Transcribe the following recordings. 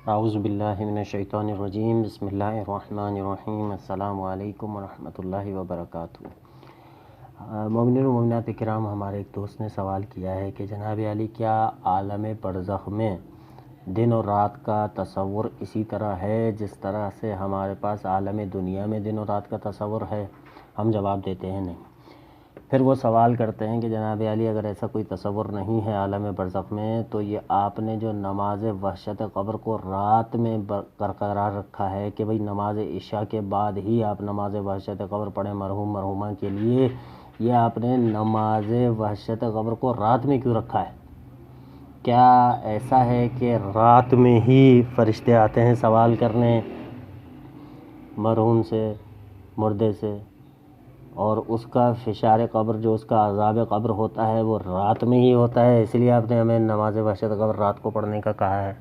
اعوذ باللہ من الشیطان الرجیم، بسم اللہ الرحمن الرحیم، السلام علیکم ورحمۃ اللہ وبرکاتہ۔ مومنین و مومنات کرام، ہمارے ایک دوست نے سوال کیا ہے کہ جناب علی، کیا عالم برزخ میں دن اور رات کا تصور اسی طرح ہے جس طرح سے ہمارے پاس عالم دنیا میں دن اور رات کا تصور ہے؟ ہم جواب دیتے ہیں نہیں۔ پھر وہ سوال کرتے ہیں کہ جناب علی، اگر ایسا کوئی تصور نہیں ہے عالم برزخ میں، تو یہ آپ نے جو نماز وحشت قبر کو رات میں برقرار رکھا ہے کہ بھئی نماز عشاء کے بعد ہی آپ نماز وحشت قبر پڑھیں مرحوم مرحومہ کے لیے، یہ آپ نے نماز وحشت قبر کو رات میں کیوں رکھا ہے؟ کیا ایسا ہے کہ رات میں ہی فرشتے آتے ہیں سوال کرنے مرحوم سے، مردے سے، اور اس کا فشار قبر، جو اس کا عذاب قبر ہوتا ہے، وہ رات میں ہی ہوتا ہے، اس لیے آپ نے ہمیں نماز وحشت قبر رات کو پڑھنے کا کہا ہے؟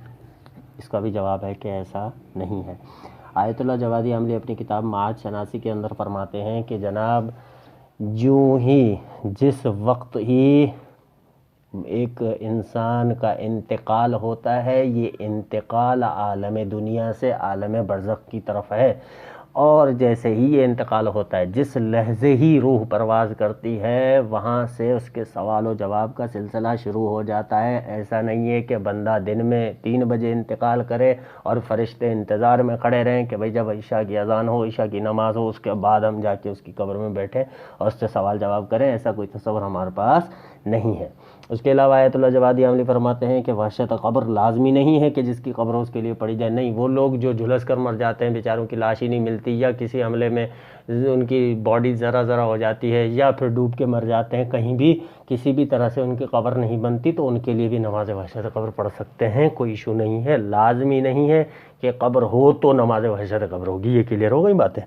اس کا بھی جواب ہے کہ ایسا نہیں ہے۔ آیت اللہ جوادی عملی اپنی کتاب معاد شناسی کے اندر فرماتے ہیں کہ جناب، جو ہی جس وقت ہی ایک انسان کا انتقال ہوتا ہے، یہ انتقال عالم دنیا سے عالم برزخ کی طرف ہے، اور جیسے ہی یہ انتقال ہوتا ہے، جس لحظے ہی روح پرواز کرتی ہے، وہاں سے اس کے سوال و جواب کا سلسلہ شروع ہو جاتا ہے۔ ایسا نہیں ہے کہ بندہ دن میں 3 بجے انتقال کرے اور فرشتے انتظار میں کھڑے رہیں کہ بھئی جب عشاء کی اذان ہو، عشاء کی نماز ہو، اس کے بعد ہم جا کے اس کی قبر میں بیٹھیں اور اس سے سوال جواب کریں۔ ایسا کوئی تصور ہمارے پاس نہیں ہے۔ اس کے علاوہ آیت اللہ جوادی عملی فرماتے ہیں کہ وحشت قبر لازمی نہیں ہے کہ جس کی قبر اس کے لیے پڑی جائے، نہیں، وہ لوگ جو جھلس کر مر جاتے ہیں، بیچاروں کی لاش ہی نہیں ملتی، یا کسی حملے میں ان کی باڈی ذرا ذرا ہو جاتی ہے، یا پھر ڈوب کے مر جاتے ہیں، کہیں بھی کسی بھی طرح سے ان کی قبر نہیں بنتی، تو ان کے لیے بھی نماز وحشت قبر پڑھ سکتے ہیں، کوئی ایشو نہیں ہے۔ لازمی نہیں ہے کہ قبر ہو تو نماز وحشت قبر ہوگی، یہ کلیئر ہو گئی باتیں۔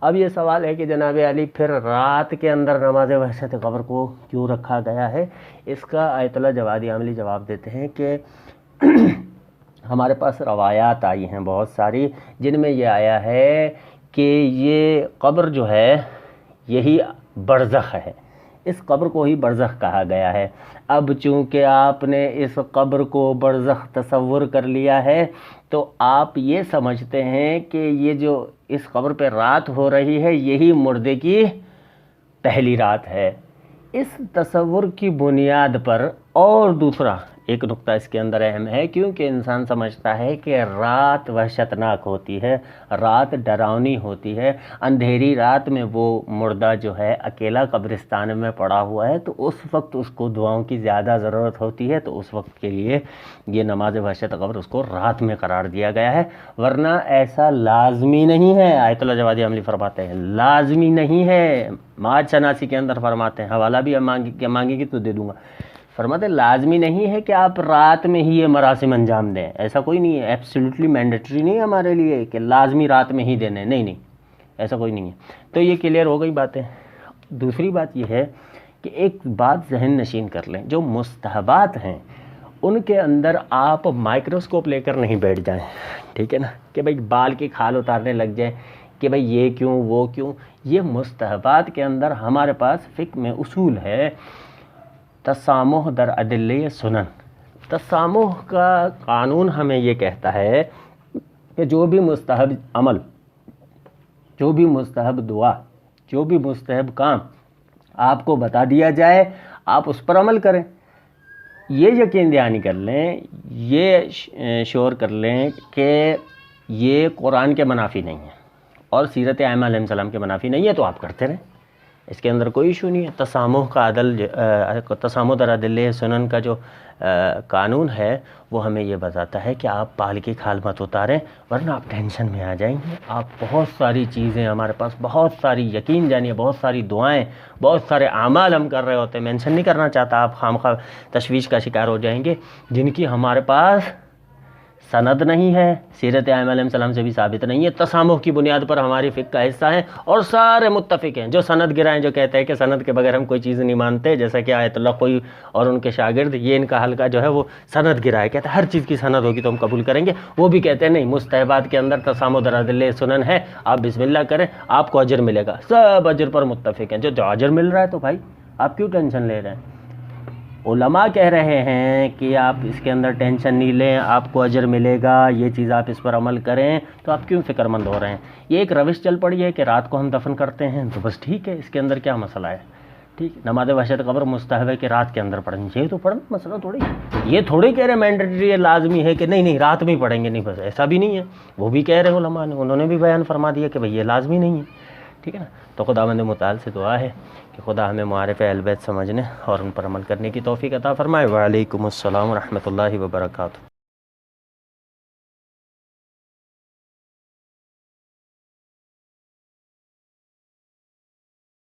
اب یہ سوال ہے کہ جناب علی، پھر رات کے اندر نماز وحشت قبر کو کیوں رکھا گیا ہے؟ اس کا آیت اللہ جوادی عملی جواب دیتے ہیں کہ ہمارے پاس روایات آئی ہیں بہت ساری، جن میں یہ آیا ہے کہ یہ قبر جو ہے یہی برزخ ہے، اس قبر کو ہی برزخ کہا گیا ہے۔ اب چونکہ آپ نے اس قبر کو برزخ تصور کر لیا ہے، تو آپ یہ سمجھتے ہیں کہ یہ جو اس قبر پہ رات ہو رہی ہے، یہی مردے کی پہلی رات ہے۔ اس تصور کی بنیاد پر، اور دوسرا ایک نقطہ اس کے اندر اہم ہے، کیونکہ انسان سمجھتا ہے کہ رات وحشتناک ہوتی ہے، رات ڈراؤنی ہوتی ہے، اندھیری رات میں وہ مردہ جو ہے اکیلا قبرستان میں پڑا ہوا ہے، تو اس وقت اس کو دعاؤں کی زیادہ ضرورت ہوتی ہے، تو اس وقت کے لیے یہ نماز وحشت قبر اس کو رات میں قرار دیا گیا ہے، ورنہ ایسا لازمی نہیں ہے۔ آیت اللہ جوادی عملی فرماتے ہیں لازمی نہیں ہے، معاد شناسی کے اندر فرماتے ہیں، حوالہ بھی مانگے گی تو دے دوں گا، فرماتے ہیں لازمی نہیں ہے کہ آپ رات میں ہی یہ مراسم انجام دیں، ایسا کوئی نہیں ہے، ایبسلیوٹلی مینڈیٹری نہیں ہے ہمارے لیے کہ لازمی رات میں ہی دینے، نہیں، ایسا کوئی نہیں ہے۔ تو یہ کلیئر ہو گئی باتیں۔ دوسری بات یہ ہے کہ ایک بات ذہن نشین کر لیں، جو مستحبات ہیں ان کے اندر آپ مائکروسکوپ لے کر نہیں بیٹھ جائیں، ٹھیک ہے نا، کہ بھئی بال کی کھال اتارنے لگ جائیں کہ بھئی یہ کیوں وہ کیوں۔ یہ مستحبات کے اندر ہمارے پاس فقہ میں اصول ہے، تسامح در ادلہ سنن۔ تسامح کا قانون ہمیں یہ کہتا ہے کہ جو بھی مستحب عمل، جو بھی مستحب دعا، جو بھی مستحب کام آپ کو بتا دیا جائے، آپ اس پر عمل کریں۔ یہ یقین دہانی کر لیں، یہ شعور کر لیں کہ یہ قرآن کے منافی نہیں ہے اور سیرت ائمہ علیہ السلام کے منافی نہیں ہے، تو آپ کرتے رہیں، اس کے اندر کوئی ایشو نہیں ہے۔ تسامح کا تسامح در ادلہ سنن کا جو قانون ہے، وہ ہمیں یہ بتاتا ہے کہ آپ بال کی کھال مت اتاریں، ورنہ آپ ٹینشن میں آ جائیں گے۔ آپ بہت ساری چیزیں ہمارے پاس، بہت ساری، یقین جانیے بہت ساری دعائیں، بہت سارے اعمال ہم کر رہے ہوتے ہیں، مینشن نہیں کرنا چاہتا، آپ خامخواہ تشویش کا شکار ہو جائیں گے، جن کی ہمارے پاس سند نہیں ہے، سیرت ائمہ علیہ السلام سے بھی ثابت نہیں ہے، تسامح کی بنیاد پر ہماری فقہ کا حصہ ہیں، اور سارے متفق ہیں۔ جو سند گرائیں، جو کہتے ہیں کہ سند کے بغیر ہم کوئی چیز نہیں مانتے، جیسا کہ آیت اللہ کوئی اور ان کے شاگرد، یہ ان کا حلقہ جو ہے وہ سند گرائے، کہتے ہیں ہر چیز کی سند ہوگی تو ہم قبول کریں گے، وہ بھی کہتے ہیں نہیں، مستحبات کے اندر تسامح در ادلہ سنن ہے، آپ بسم اللہ کریں، آپ کو اجر ملے گا، سب اجر پر متفق ہیں۔ جو اجر مل رہا ہے تو بھائی آپ کیوں ٹینشن لے رہے ہیں؟ علماء کہہ رہے ہیں کہ آپ اس کے اندر ٹینشن نہیں لیں، آپ کو اجر ملے گا، یہ چیز آپ اس پر عمل کریں، تو آپ کیوں فکر مند ہو رہے ہیں؟ یہ ایک روش چل پڑی ہے کہ رات کو ہم دفن کرتے ہیں تو بس ٹھیک ہے، اس کے اندر کیا مسئلہ ہے؟ ٹھیک، نماز وحشت قبر مستحب ہے کہ رات کے اندر پڑھیں، یہ تو پڑھنا مسئلہ تھوڑی، یہ تھوڑی کہہ رہے مینڈیٹری ہے، لازمی ہے کہ نہیں نہیں رات میں ہی پڑھیں گے، نہیں بس ایسا بھی نہیں ہے، وہ بھی کہہ رہے علماء نے، انہوں نے بھی بیان فرما دیا کہ بھئی یہ لازمی نہیں ہے، ٹھیک ہے نا؟ تو خداوند متعال سے دعا ہے کہ خدا ہمیں معارف اہل بیت سمجھنے اور ان پر عمل کرنے کی توفیق عطا فرمائے۔ وعلیکم السلام ورحمۃ اللہ وبرکاتہ۔